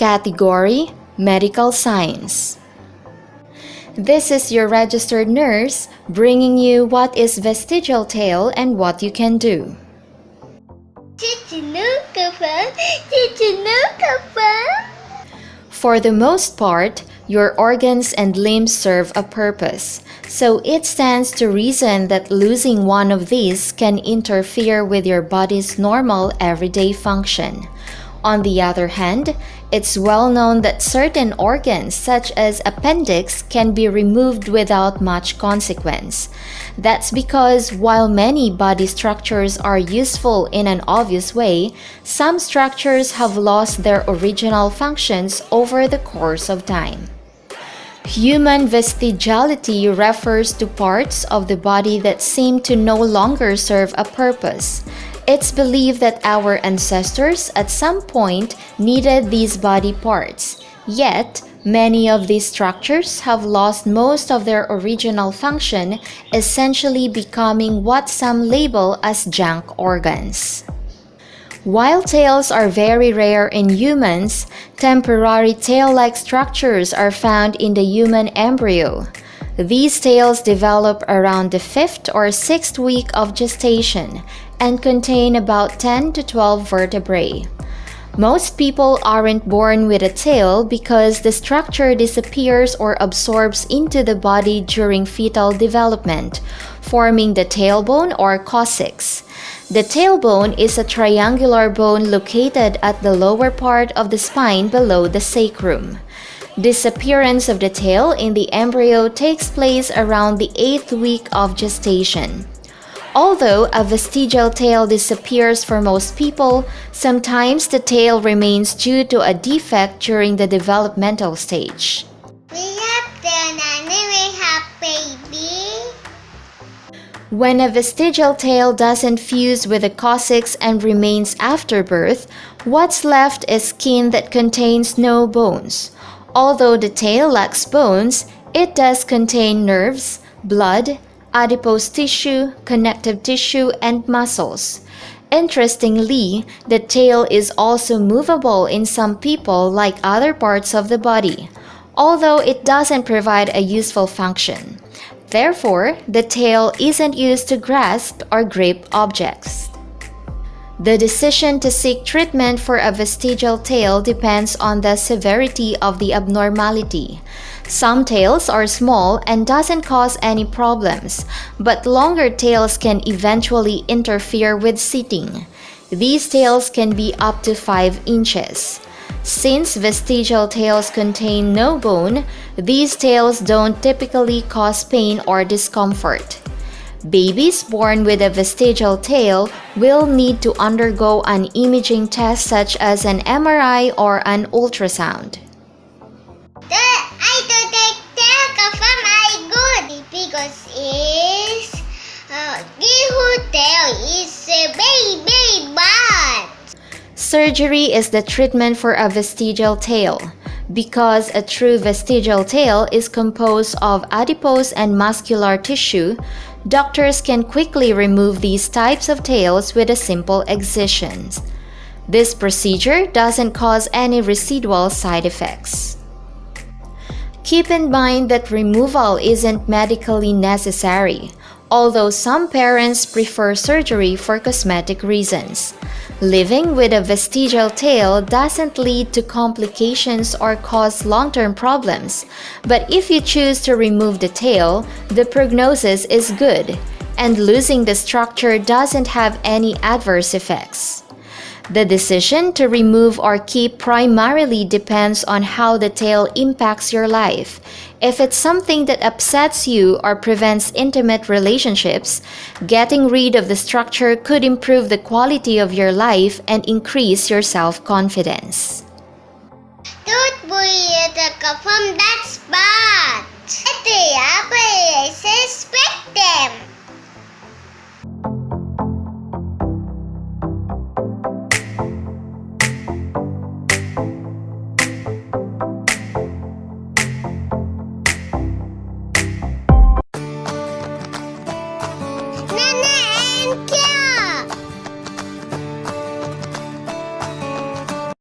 Category: Medical Science. This is your registered nurse bringing you what is vestigial tail and what you can do. For the most part, your organs and limbs serve a purpose, so it stands to reason that losing one of these can interfere with your body's normal everyday function. On the other hand, it's well known that certain organs, such as appendix, can be removed without much consequence. That's because while many body structures are useful in an obvious way, some structures have lost their original functions over the course of time. Human vestigiality refers to parts of the body that seem to no longer serve a purpose. It's believed that our ancestors at some point needed these body parts, yet many of these structures have lost most of their original function, essentially becoming what some label as junk organs. While tails are very rare in humans, temporary tail-like structures are found in the human embryo. These tails develop around the 5th or 6th week of gestation and contain about 10 to 12 vertebrae. Most people aren't born with a tail because the structure disappears or absorbs into the body during fetal development, forming the tailbone or coccyx. The tailbone is a triangular bone located at the lower part of the spine below the sacrum. Disappearance of the tail in the embryo takes place around the 8th week of gestation. Although a vestigial tail disappears for most people, sometimes the tail remains due to a defect during the developmental stage. We have tail, Nanny. We have baby. When a vestigial tail doesn't fuse with the coccyx and remains after birth, what's left is skin that contains no bones. Although the tail lacks bones, it does contain nerves, blood, adipose tissue, connective tissue, and muscles. Interestingly, the tail is also movable in some people like other parts of the body, although it doesn't provide a useful function. Therefore, the tail isn't used to grasp or grip objects. The decision to seek treatment for a vestigial tail depends on the severity of the abnormality. Some tails are small and doesn't cause any problems, but longer tails can eventually interfere with sitting. These tails can be up to 5 inches. Since vestigial tails contain no bone, these tails don't typically cause pain or discomfort. Babies born with a vestigial tail will need to undergo an imaging test such as an MRI or an ultrasound. I don't take tail from my good because tail is very bad. Surgery is the treatment for a vestigial tail. Because a true vestigial tail is composed of adipose and muscular tissue, doctors can quickly remove these types of tails with a simple excision. This procedure doesn't cause any residual side effects. Keep in mind that removal isn't medically necessary, although some parents prefer surgery for cosmetic reasons. Living with a vestigial tail doesn't lead to complications or cause long-term problems, but if you choose to remove the tail, the prognosis is good, and losing the structure doesn't have any adverse effects. The decision to remove or keep primarily depends on how the tail impacts your life. If it's something that upsets you or prevents intimate relationships, getting rid of the structure could improve the quality of your life and increase your self-confidence. Don't worry, that's bad.